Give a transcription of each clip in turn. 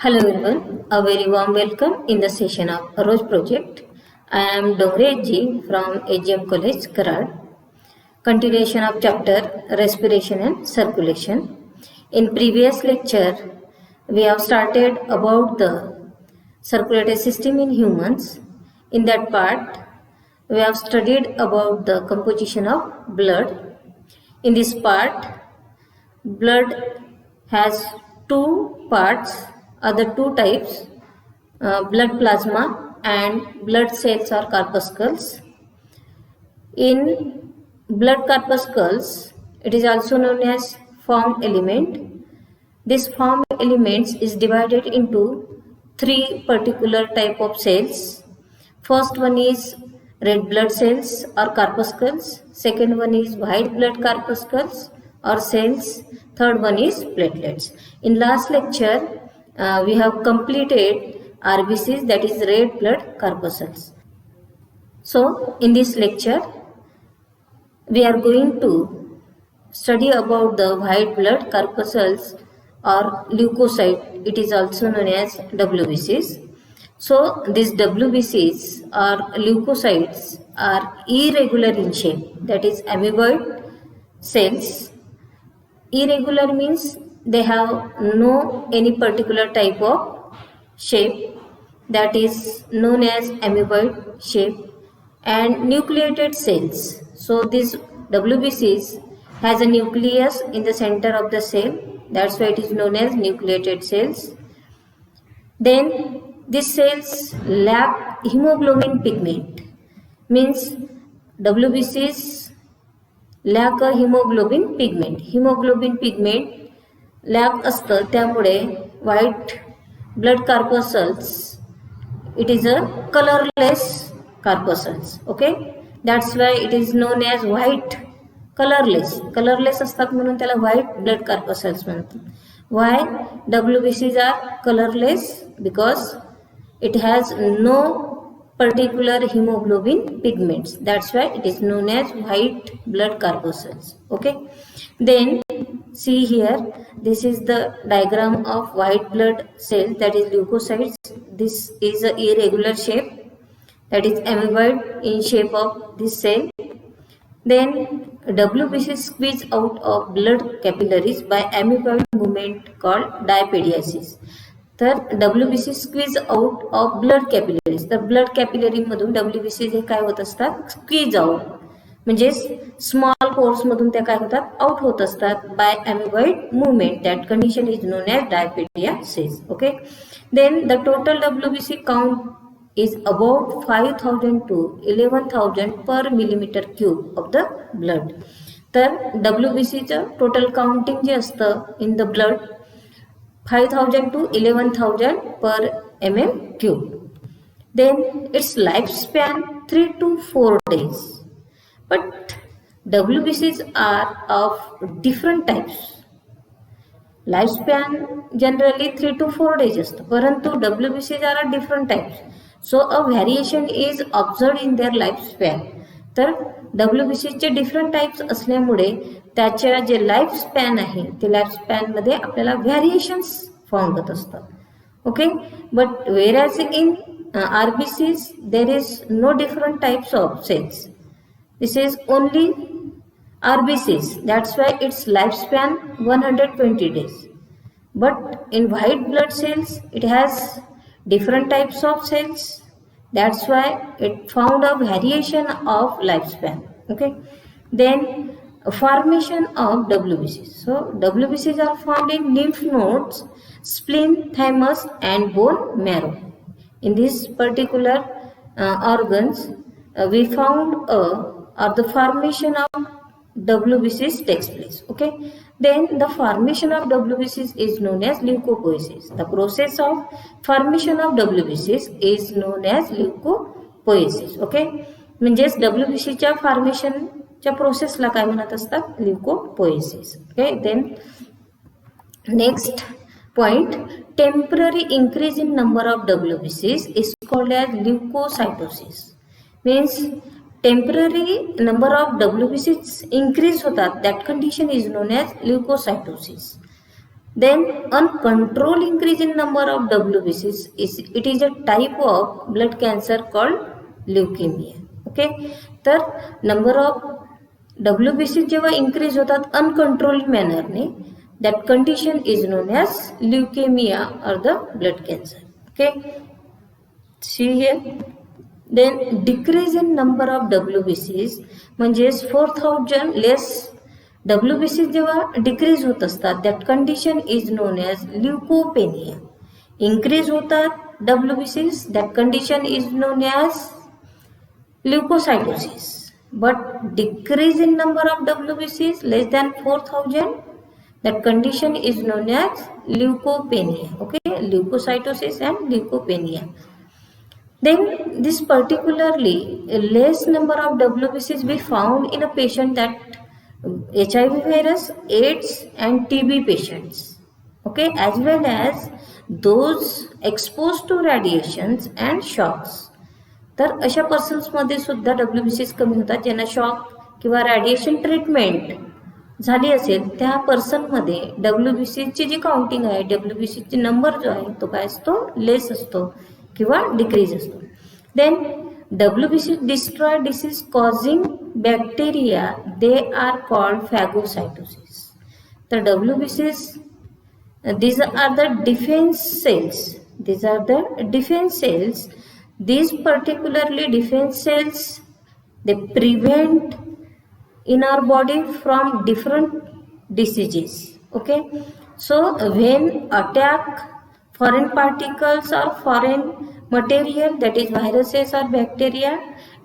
Hello everyone, a very warm welcome in the session of Rose Project. I am Dongre Ji from AGM College, Karad. Continuation of chapter Respiration and Circulation. In previous lecture, we have started about the circulatory system in humans. In that part, we have studied about the composition of blood. In this part, blood has two parts, other two types, blood plasma and blood cells or corpuscles. In blood corpuscles, it is also known as form element. This form elements is divided into three particular type of cells. First one is red blood cells or corpuscles. Second one is white blood corpuscles or cells. Third one is platelets. In last lecture, we have completed RBCs, that is red blood corpuscles. So in this lecture, we are going to study about the white blood corpuscles or leukocyte. It is also known as WBCs. So these WBCs or leukocytes are irregular in shape, that is amoeboid cells. Irregular means they have no any particular type of shape, that is known as amoeboid shape, and nucleated cells. So these WBCs has a nucleus in the center of the cell, that's why it is known as nucleated cells. Then these cells lack hemoglobin pigment, means WBCs lack a hemoglobin pigment. Hemoglobin pigment lack असतं, त्यामुळे white blood corpuscles, it is a colorless corpuscles. Okay, that's why it is known as white, colorless असतात म्हणून त्याला white blood corpuscles म्हणतात. Why WBCs are colorless? Because it has no particular hemoglobin pigments, that's why it is known as white blood corpuscles. Okay, then see here, this is the diagram of white blood cells, that is leukocytes. This is a irregular shape, that is amoeboid in shape of this cell. Then WBC squeeze out of blood capillaries by amoeboid movement called diapediasis. तर WBC squeeze out of blood capillaries. तर blood capillary मधून WBC हे काय होत असतात, squeeze out, म्हणजे small pores मधून त्या काय होतात, आउट होत असतात by amoeboid movement. That condition is known as diapedesis. Okay, then the total WBC count is about 5,000 to 11,000 per millimeter cube of the blood. तर WBC चं टोटल काउंटिंग जे असतं in the blood 5,000 to 11,000 per mm cube. Then its lifespan 3 to 4 days. But WBCs are of different types. Lifespan generally 3 to 4 days असतं, परंतु WBCs are different types. So a variation is observed in their lifespan. तर WBC चे different types असल्यामुळे त्याच्या जे life span आहे ते life span मध्ये आपल्याला व्हेरिएशन्स फाउंड होत असतात. Okay, but whereas in RBCs there is no different types of cells. This is only RBCs, that's why its lifespan 120 days. But in white blood cells it has different types of cells, that's why it found a variation of lifespan. Okay, then formation of WBCs. So WBCs are found in lymph nodes, spleen, thymus and bone marrow. In these particular organs we found or the formation of WBCs takes place. Okay, then the formation of WBCs is known as leukopoiesis. The process of formation of WBCs is known as leukopoiesis. Okay, म्हणजेच WBC च्या फॉर्मेशनच्या प्रोसेसला काय म्हणत असतात, leucopoiesis. Okay, then next point, temporary increase in number of WBCs is called as leukocytosis. Means temporary number of WBCs increase होतात, that condition is known as leukocytosis. Then uncontrolled increase in number of WBCs is a type of blood cancer called leukemia. Okay, तर number of WBC जेव्हा increase होतात uncontrolled मॅनरने, that condition is known as leukemia or the blood cancer. Okay, see here. Then decrease in number of WBCs म्हणजे 4000 less WBC जेव्हा decrease होत असतात, that condition is known as leucopenia. Increase होतात WBCs, that condition is known as leucocytosis. But decrease in number of WBCs less than 4000, that condition is known as leukopenia. Okay, leukocytosis and leukopenia. Then this particularly less number of WBCs be found in a patient that HIV virus, AIDS and TB patients. Okay, as well as those exposed to radiations and shocks. तर अशा persons मध्ये सुद्धा WBCs कमी होतात ज्यांना shock किंवा radiation treatment झाली असेल. त्या पर्सनमध्ये WBCची जी काउंटिंग आहे, WBCची नंबर जो आहे तो काय असतो, लेस असतो किंवा डिक्रीज असतो. Then WBC destroy disease causing bacteria, they are called phagocytosis. The WBCs, these are the defense cells. These are the defense cells. These particularly defense cells, they prevent in our body from different diseases. Okay, so when attack foreign particles or foreign material, that is viruses or bacteria,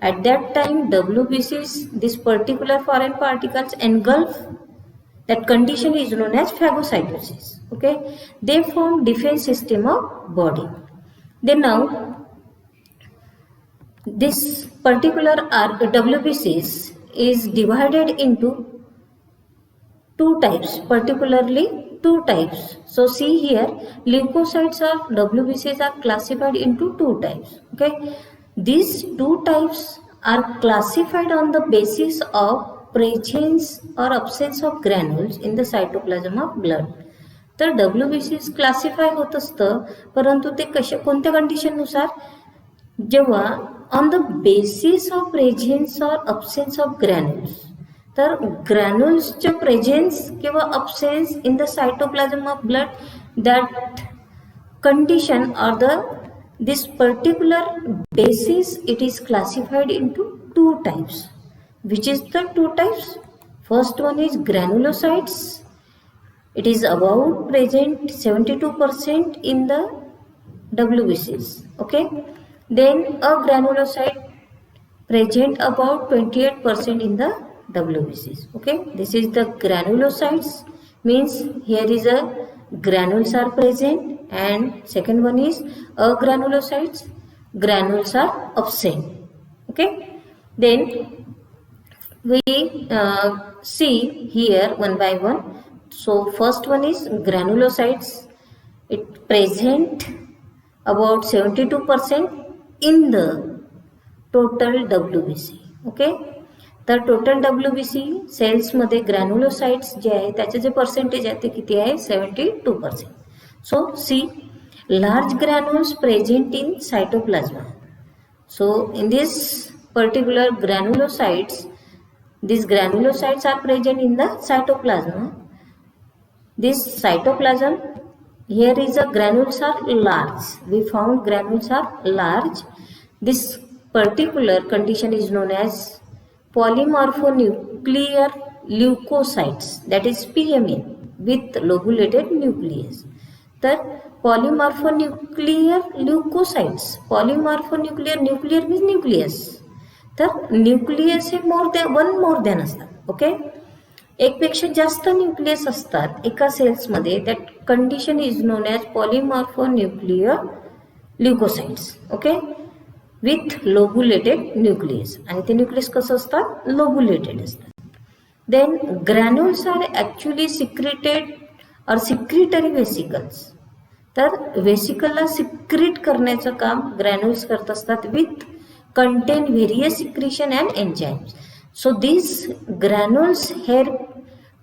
at that time WBCs, this particular foreign particles engulf, that condition is known as phagocytosis. Okay, they form defense system of body. Then now this particular WBCs is divided into two types, particularly two types. So see here, leukocytes of WBCs are classified into two types. Okay, these two types are classified on the basis of presence or absence of granules in the cytoplasm of blood. तर WBCs classify होत असतं, परंतु ते कोणत्या कंडिशननुसार, जेव्हा on the basis of presence or absence of granules. तर ग्रॅन्युल्सचे प्रेझेन्स किंवा absence in the cytoplasm of blood, that condition or the this particular basis, it is classified into two types. Which is the two types? First one is granulocytes. It is about present 72% in the WBCs. Okay, then a granulocyte present about 28% in the WBCs. Okay, this is the granulocytes, means here is a granules are present, and second one is agranulocytes, granules are absent. Okay, then we see here one by one. So first one is granulocytes. It present about 72% in the total WBC. Okay, तर total WBC sales मध्ये ग्रॅन्युलोसाइट्स जे आहे त्याचे जे percentage आहे ते किती आहे? 72%. So see, large granules present in cytoplasm. So in this particular granulocytes, these granulocytes are present in the cytoplasm. This cytoplasm, here is a granules are large. We found granules are large. This particular condition is known as polymorphonuclear leukocytes, that is PMN, with lobulated nucleus. तर polymorphonuclear leukocytes, polymorphonuclear, nuclear means nucleus. तर nucleus हे more than असतात. Okay, एक पेक्षा जास्त nucleus असतात एका cells मध्ये, that condition is known as polymorphonuclear leucocytes. Okay, with lobulated nucleus, आणि ते न्यूक्लियस कसं असतात? लोबुलेटेड असतात. Then granules are actually secreted और सिक्रिटरी वेसिकल्स. तर वेसिकलला सिक्रिट करण्याचं काम ग्रॅन्युल्स करत असतात, with contain various secretion and enzymes. So these granules help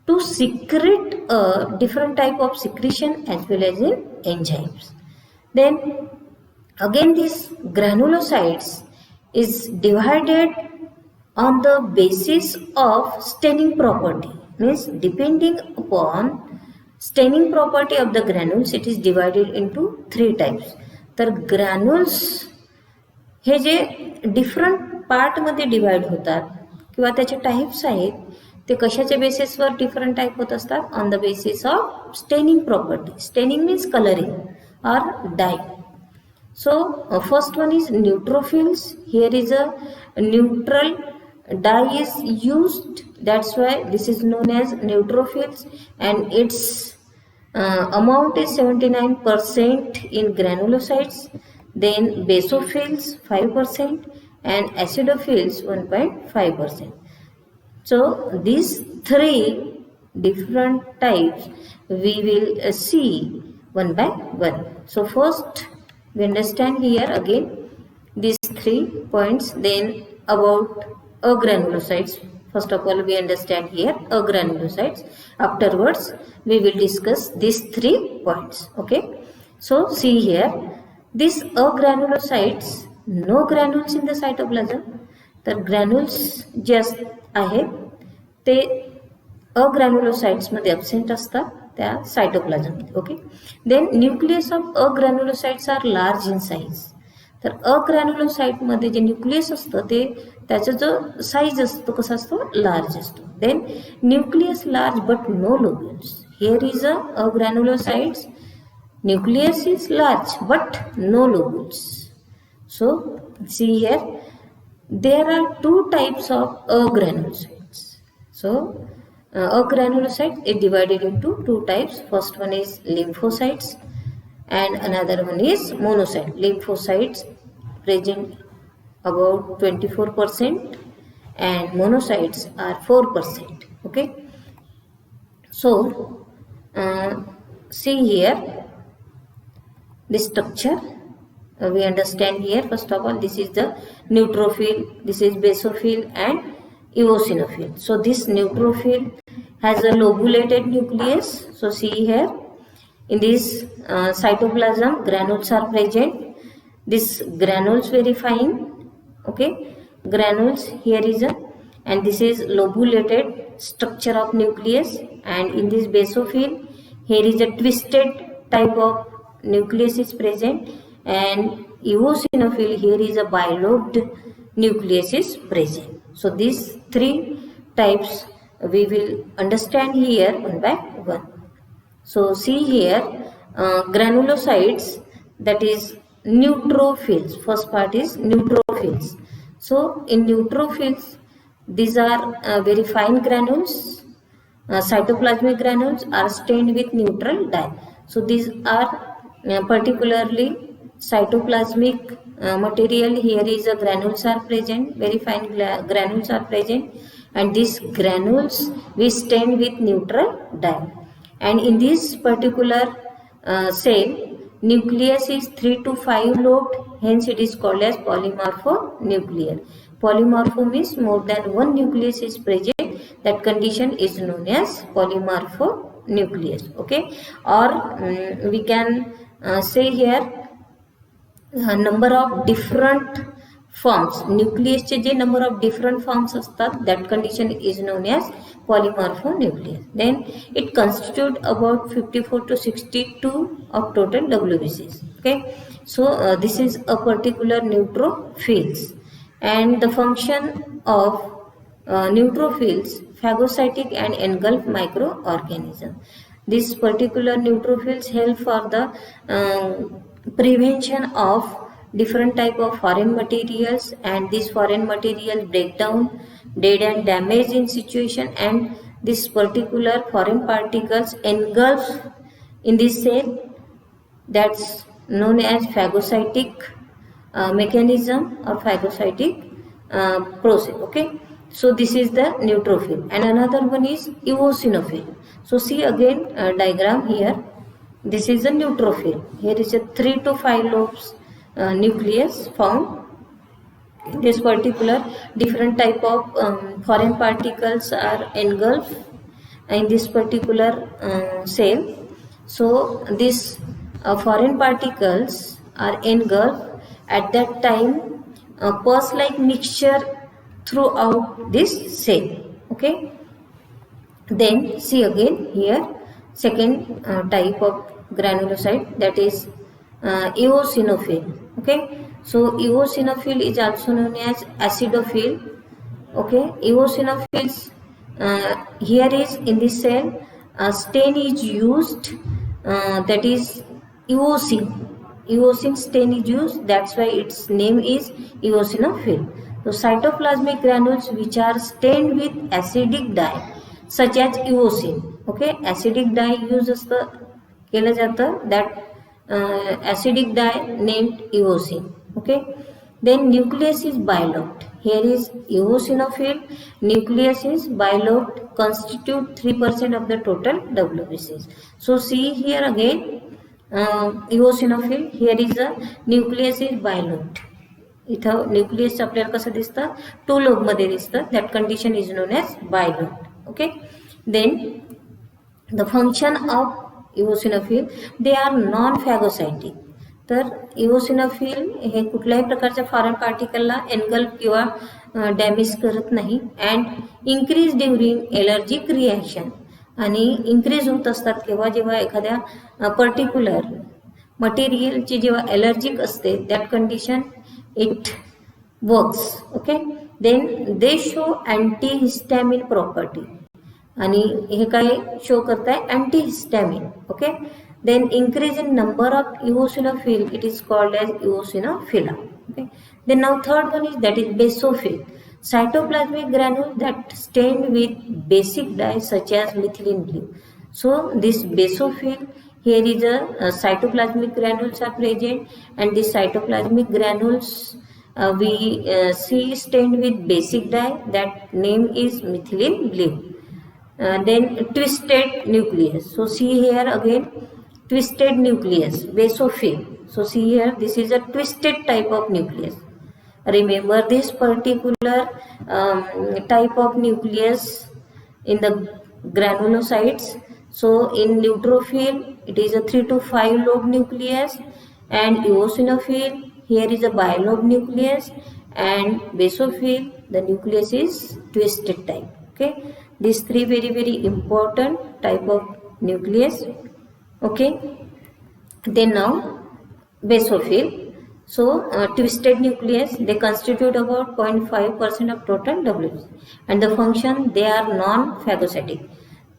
to secrete a different type of secretion as well as in enzymes. Then again these granulocytes is divided on the basis of staining property, means depending upon staining property of the granules it is divided into three types. तर granules हे जे different पार्टमध्ये divide होतात किंवा त्याचे types आहेत ते कशाच्या बेसिसवर different type होत असतात, on the basis of staining property. Staining means colouring और dying. So first one is neutrophils. Here is a neutral dye is used, that's why this is known as neutrophils, and its amount is 79% in granulocytes. Then basophils 5% and acidophils 1.5%. So these three different types we will see one by one. So first we understand here again these 3 points. Then about agranulocytes, first of all we understand here agranulocytes. Afterwards we will discuss these 3 points. Okay, so see here, these agranulocytes, no granules in the cytoplasm. तर granules जे आहेत ते agranulocytes मध्ये absent असतात त्या cytoplasm मध्ये. Okay, then nucleus of agranulocytes are large in size. तर agranulocyte मध्ये जे न्यूक्लियस असतं ते त्याचा जो साइज असतो कसा असतो, लार्ज असतो. Then nucleus large but no lobules. Here is a agranulocytes, nucleus is large but no lobules. So see here, there are 2 types of agranulocytes. So agranulocyte is divided into 2 types. First one is lymphocytes and another one is monocyte. Lymphocytes present about 24% and monocytes are 4%. Okay, so see here this structure we understand here. First of all, this is the neutrophil, this is basophil and eosinophil. So this neutrophil has a lobulated nucleus. So see here, in this cytoplasm granules are present. This granules very fine. Okay, granules here is a, and this is lobulated structure of nucleus. And in this basophil here is a twisted type of nucleus is present, and eosinophil here is a bilobed nucleus is present. So these 3 types we will understand here one by one. So see here, granulocytes, that is neutrophils. First part is neutrophils. So in neutrophils these are very fine granules. Cytoplasmic granules are stained with neutral dye. So these are particularly cytoplasmic material. Here is a granules are present, very fine granules are present, and these granules we stain with neutral dye. And in this particular cell, nucleus is 3 to 5 lobed, hence it is called as polymorphonuclear. Polymorpho means more than one nucleus is present. That condition is known as polymorphonucleus. Okay, or we can say here number of different forms. nucleus चे जे number of different forms असतात, that condition is known as polymorphonucleus. Then it constitute about 54 to 62 of total WBCs. Okay, so this is a particular neutrophils, and the function of neutrophils phagocytic and engulf microorganism. This particular neutrophils help for the prevention of different type of foreign materials, and these foreign materials break down dead and damage in situation, and this particular foreign particles engulf in this cell. That's known as phagocytic mechanism or phagocytic process. Okay, so this is the neutrophil, and another one is eosinophil. So see again diagram here. This is a neutrophil. Here is a 3 to 5 lobes nucleus found. This particular different type of foreign particles are engulfed, in this particular cell. So these foreign particles are engulfed at that time pus like mixture throughout this cell. Okay, then see again here second type of granulocyte, that is eosinophil. Okay, so eosinophil is also known as acidophil. Okay, eosinophils, here is in this cell stain is used, that is eosin. Eosin stain is used, that's why its name is eosinophil. So cytoplasmic granules which are stained with acidic dye such as eosin. Okay, acidic dye use असतं केलं जातं, that acidic dye named eosin. Okay, then nucleus is bilobed. Here is eosinophil, nucleus is bilobed, constitute 3% of the total WBCs. So see here again eosinophil, here is a nucleus is bilobed. इथं nucleus आपल्याला कसं दिसतं, two lobe मध्ये दिसतं, that condition is known as bilobe. Okay, then the function of eosinophil, they are non phagocytic. तर eosinophil हे कुठल्याही प्रकारच्या फॉरेन पार्टिकलला एनगल्फ किंवा डॅमेज करत नाही, and increase during allergic reaction, आणि इन्क्रीज होत असतात केव्हा, जेव्हा एखाद्या पर्टिक्युलर मटेरियलची जेव्हा एलर्जिक असते, that condition it works. Okay, then they show antihistamine property, आणि हे काय शो करताय, antihistamine. Okay, then increase in number of eosinophil, it is called as eosinophila. Okay, then now third one is, that is basophil, cytoplasmic granules that stained with basic dye such as methylene blue. So this basophil, here is a cytoplasmic granules are present, and these cytoplasmic granules we see stained with basic dye, that name is methylene blue. Then twisted nucleus. So see here again twisted nucleus, basophil. So see here, this is a twisted type of nucleus. Remember this particular type of nucleus in the granulocytes. So in neutrophil it is a 3 to 5 lobe nucleus, and eosinophil here is a bilobe nucleus, and basophil the nucleus is twisted type. Okay, these three very important type of nucleus. Okay, then now basophil. So twisted nucleus, they constitute about 0.5% of total WBC, and the function, they are non-phagocytic.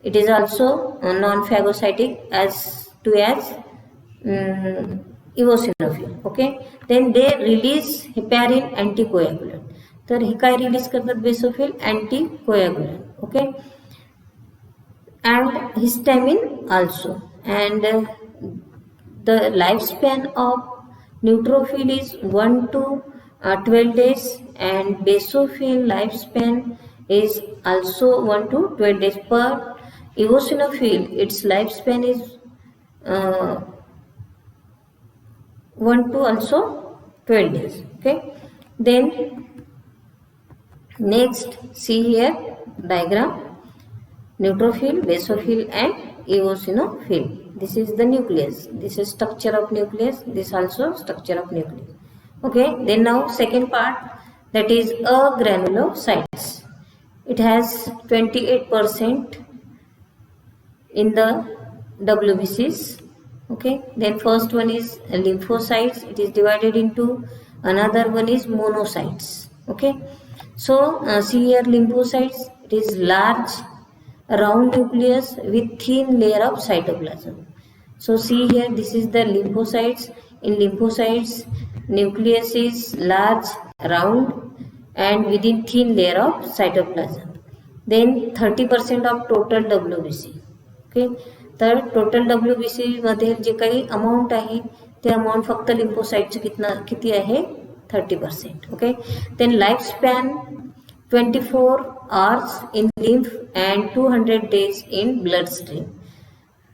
It is also non-phagocytic as to as eosinophil. Okay, then they release heparin anticoagulant. तर हे काय release करतात basophil, anticoagulant. Okay, and histamine also, and the lifespan of neutrophil is 1 to 12 days, and basophil lifespan is also 1 to 12 days. Per eosinophil, its lifespan is 1 to also 12 days. Okay, then next see here diagram, neutrophil, basophil and eosinophil. This is the nucleus, this is structure of nucleus, this also structure of nucleus. Okay, then now second part, that is agranulocytes. It has 28% in the WBCs. Okay, then first one is lymphocytes, it is divided into, another one is monocytes. Okay, so see here lymphocytes, it is large round nucleus with thin layer of cytoplasm. So see here, this is the lymphocytes. In lymphocytes, nucleus is large round and within thin layer of cytoplasm. Then 30% of total WBC. Okay, तर total WBC मध्ये जे काही amount आहे ते amount फक्त लिम्फोसाइटचं किती आहे, 30%. Okay, then life span 24 hours in lymph and 200 days in blood stream.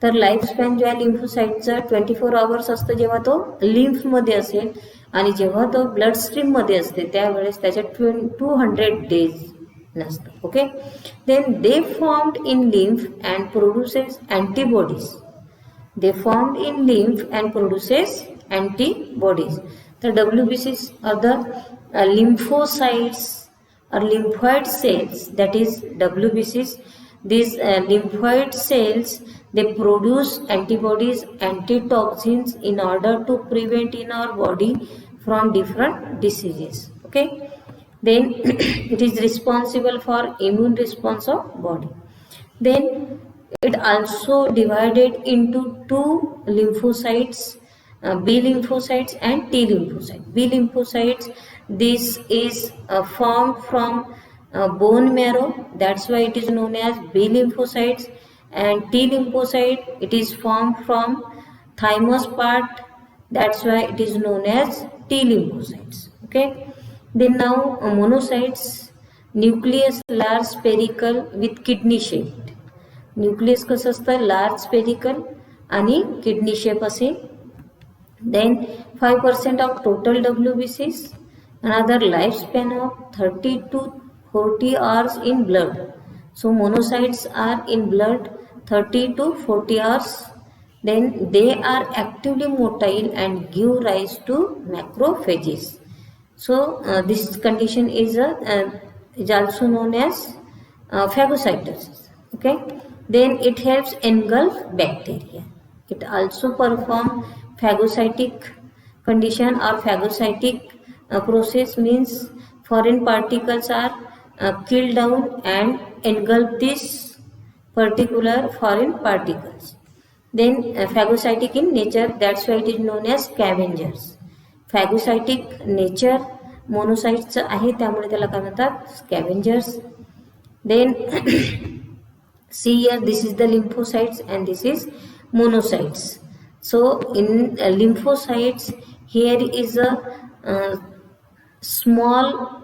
तर life span जेव्हा लिम्फोसाइटचा 24 hours असतं जेव्हा तो लिम्फमध्ये असेल, आणि जेव्हा तो ब्लड स्ट्रीममध्ये असते त्यावेळेस त्याच्या 200 days नसतं. Okay. Then they formed in lymph and produces antibodies. They formed in lymph and produces antibodies. The WBCs are the lymphocytes or lymphoid cells, that is WBCs. These lymphoid cells, they produce antibodies, antitoxins in order to prevent in our body from different diseases. Okay. Then it is responsible for immune response of body. Then it also divided into two lymphocytes, B lymphocytes and T lymphocytes. B lymphocytes, this is formed from bone marrow, that's why it is known as B lymphocytes. And T lymphocyte, it is formed from thymus part, that's why it is known as T lymphocytes. Okay. Then now monocytes, nucleus large spherical with kidney shaped. Nucleus कसं असतं, large spherical आणि kidney shape असे. Then 5% of total WBCs, another life span of 30 to 40 hours in blood. So monocytes are in blood 30 to 40 hours. Then they are actively motile and give rise to macrophages. So this condition is also known as phagocytosis. Okay. Then it helps engulf bacteria. It also perform phagocytic condition or phagocytic process, means foreign particles are killed down and engulf these particular foreign particles. Then phagocytic in nature, that's why it is known as scavengers. Phagocytic nature monocytes आहे, त्यामुळे त्याला काय म्हणतात, scavengers. Then see here, this is the lymphocytes and this is monocytes. So in lymphocytes, here is a small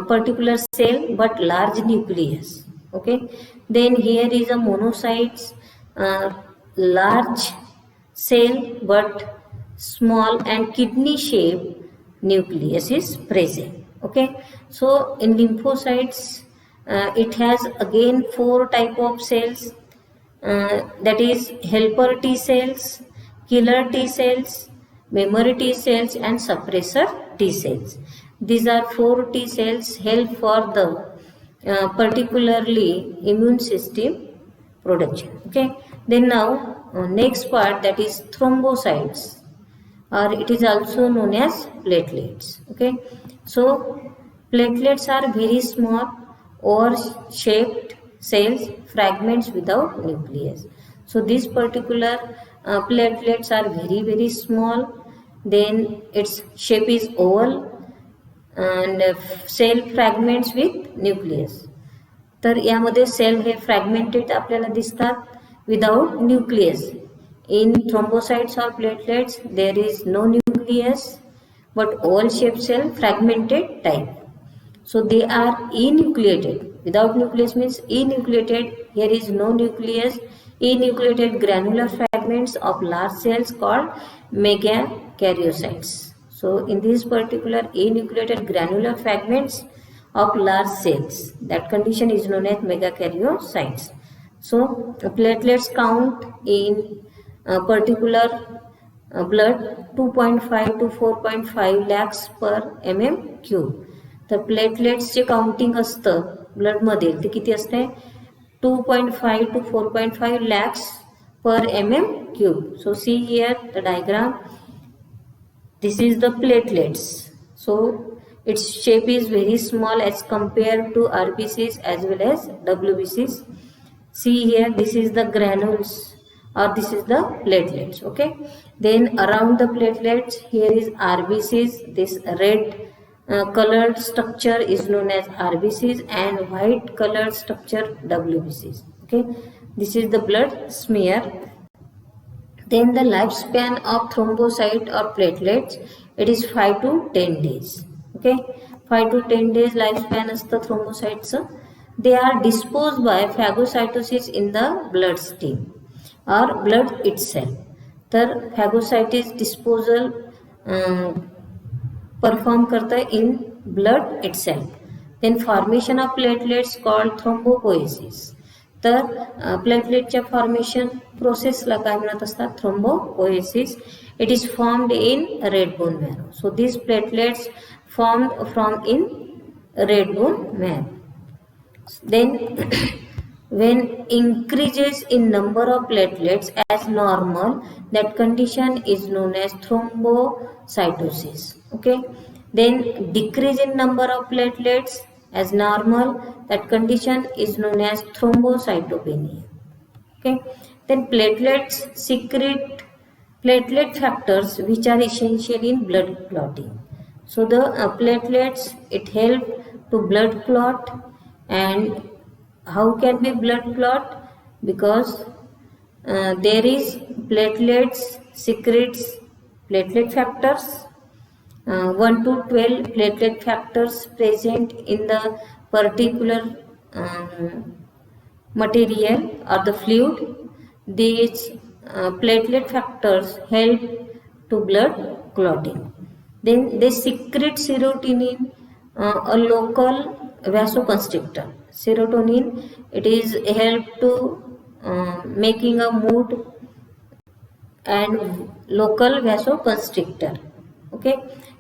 particular cell but large nucleus. Okay. Then here is a monocytes, large cell but small and kidney shaped nucleus is present. Okay. So in lymphocytes, it has again 4 type of cells, that is helper T cells, killer T cells, memory T cells and suppressor T cells. These are 4 T cells help for the particularly immune system production. Okay. Then now next part, that is thrombocytes, or it is also known as platelets. Okay. So platelets are very small oval-shaped cells, fragments without nucleus. So these particular platelets are very very small. Then its shape is oval and cell fragments with nucleus. तर यामध्ये cell हे fragmented आपल्याला दिसतात without nucleus. In thrombocytes और platelets there is no nucleus but oval shaped cell, fragmented type. So they are enucleated. Without nucleus means enucleated. Here is no nucleus. Enucleated granular fragments of large cells called megakaryocytes. So in these particular enucleated granular fragments of large cells, that condition is known as megakaryocytes. So platelets count in particular blood 2.5 to 4.5 lakhs per mm cube. तर प्लेटलेट्सचे counting असतं ब्लडमध्ये ते किती असते, 2.5 to 4.5 lakhs per mm cube. So see here the diagram. This is the platelets. So its shape is very small as compared to RBCs as well as WBCs. See here, this is the granules or this is the platelets. Okay. Then around the platelets, here is RBCs. This red colored structure is known as RBCs and white colored structure WBCs. Okay. This is the blood smear. Then the lifespan of thrombocyte or platelets, it is 5 to 10 days. Okay. 5 to 10 days lifespan असतं thrombocytes. They are disposed by phagocytosis in the bloodstream or blood itself. तर phagocytosis disposal perform करता in blood itself. Then formation of platelets called thrombopoiesis. तर प्लेटलेटच्या formation प्रोसेसला काय म्हणत असतात, thrombopoiesis. It is formed in red bone marrow. So these platelets formed from in red bone marrow. Then when increases in number of platelets as normal, that condition is known as thrombocytosis. Okay. Then decrease in number of platelets as normal, that condition is known as thrombocytopenia. Okay. Then platelets secrete platelet factors which are essential in blood clotting. So the platelets, it help to blood clot. And how can be blood clot? Because there is platelets secretes platelet factors, 1 to 12 platelet factors present in the particular material or the fluid. These platelet factors help to blood clotting. Then they secrete serotonin, a local vasoconstrictor. Serotonin, it is help to making a mood and local vasoconstrictor. Okay.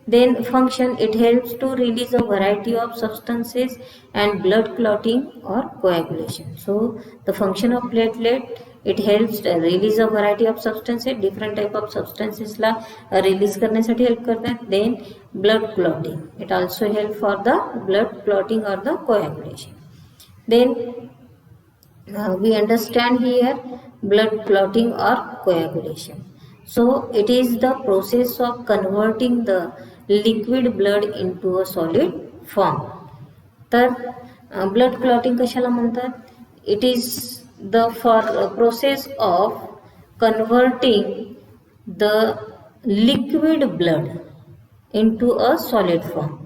Then function, it helps to release a variety of substances and blood clotting or coagulation. So the function of platelet, it helps to release a variety of substances, different type of substances ला release करण्यासाठी help करतात. Then blood clotting, it also help for the blood clotting or the coagulation. Then we understand here blood clotting or coagulation. So it is the process of converting the liquid blood into a solid form. तर blood clotting कशाला म्हणतात? It is the process of converting the liquid blood into a solid form.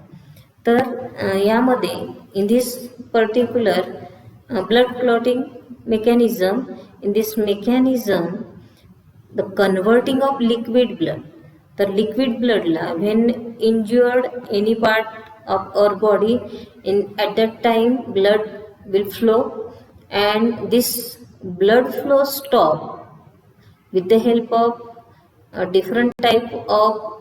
तर यामध्ये in this particular blood clotting mechanism, in this mechanism, the converting of liquid blood. The liquid blood la, when injured any part of our body, at that time blood will flow, and this blood flow stop with the help of a different type of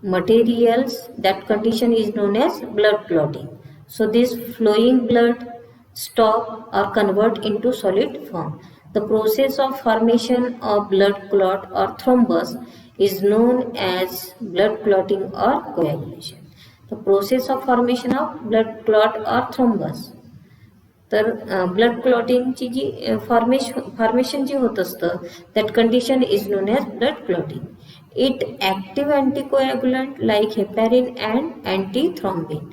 materials. That condition is known as blood clotting. So this flowing blood stop or convert into solid form. The process of formation of blood clot or thrombus is known as blood clotting or coagulation. The process of formation of blood clot or thrombus. तर blood क्लॉटिंगची जी formation जी होत असतं, that condition is known as blood clotting. It active anticoagulant like heparin and antithrombin.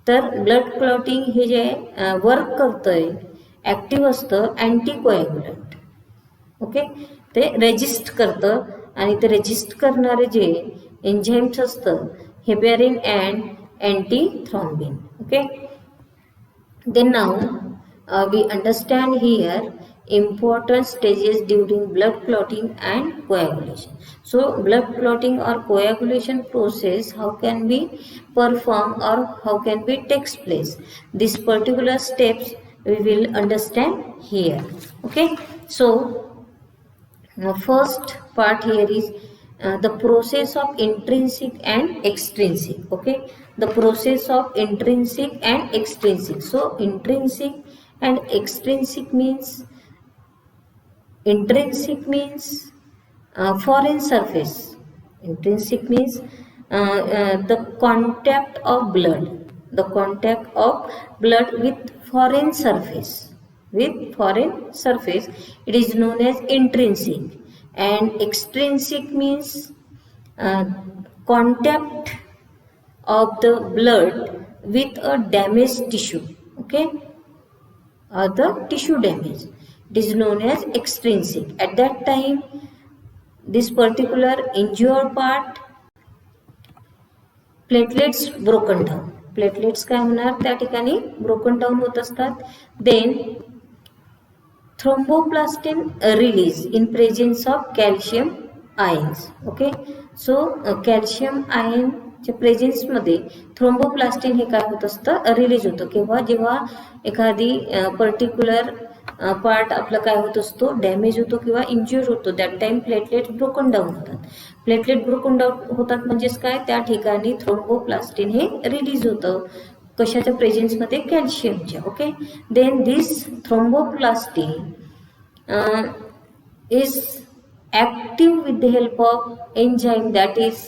तर blood clotting हे जे work करतंय, ॲक्टिव्ह असतं अँटीकोॲग्युलंट. ओके. ते रेजिस्ट करतं, आणि ते रेजिस्ट करणारे जे एन्झाईम्स असतं heparin and antithrombin. Okay. Then now we understand here important stages during blood clotting and coagulation. So blood clotting or coagulation process, how can be performed or how can be takes place? These particular steps we will understand here. Okay. So first part here is the process of intrinsic and extrinsic. Okay. The process of intrinsic and extrinsic. So intrinsic and extrinsic means, intrinsic means foreign surface. Intrinsic means the contact of blood, the contact of blood with foreign surface. With foreign surface, it is known as intrinsic. And extrinsic means contact of the blood with a damaged tissue. Okay. Or the tissue damage, it is known as extrinsic. At that time, this particular injured part, platelets broken down. Platelets काय होणार, त्या ठिकाणी broken down होत असतात. Then thromboplastin release in presence of calcium ions. Okay. So calcium ion च्या प्रेझेन्समध्ये thromboplastin हे काय होत असतं, रिलीज होतं. केव्हा, जेव्हा एखादी पर्टिक्युलर पार्ट आपला काय होत असतो, डॅमेज होतो किंवा इंज्युअर होतो. That time platelet broken down होतात. प्लेटलेट ब्रोकन डाऊन होतात म्हणजेच काय, त्या ठिकाणी थ्रोम्बोप्लास्टिन हे रिलीज होतं. कशाच्या प्रेझेन्समध्ये, कॅल्शियमच्या. Okay, then this thromboplastin is active with the help of enzyme that is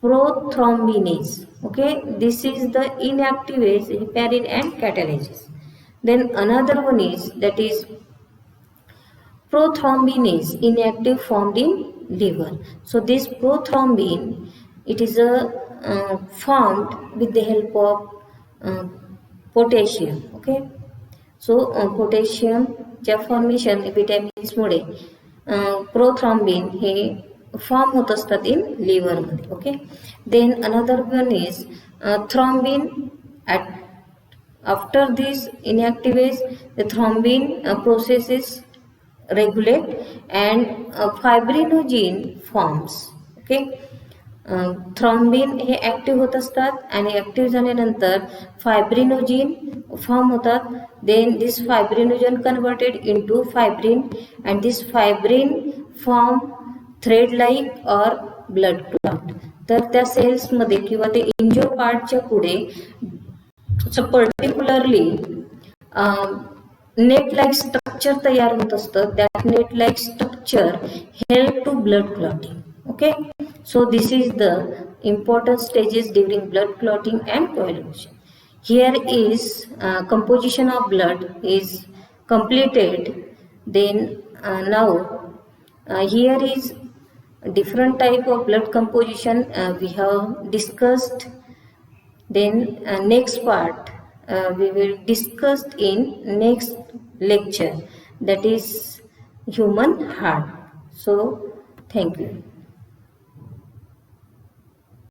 prothrombinase. Okay, this is the inactivase heparin and catalase. Then another one is that is prothrombinase, inactive formed in liver. So this prothrombin, it is formed with the help of potassium. Okay, so potassium च्या formation vitamins मुळे prothrombin हे form होत असतात in liver मध्ये. Okay, then another one is thrombin. After this inactivates the thrombin processes regulate and fibrinogen forms. Okay, thrombin हे active होत असतात आणि ऍक्टिव्ह झाल्यानंतर फायब्रिनोजिन फॉर्म होतात. Then this fibrinogen converted into fibrin and this fibrin form thread like or blood clot. तर त्या sales मध्ये किंवा ते इंज्युअर पार्टच्या पुढे पर्टिक्युलरली नेट लाईक स्ट्रक्चर तयार होत असतं. That net like structure help to blood clotting. Okay, so this is the important stages during blood clotting and coagulation. Here is composition of blood is completed. Then now here is different type of blood composition we have discussed. Then next part we will discuss in next lecture, that is human heart. So thank you.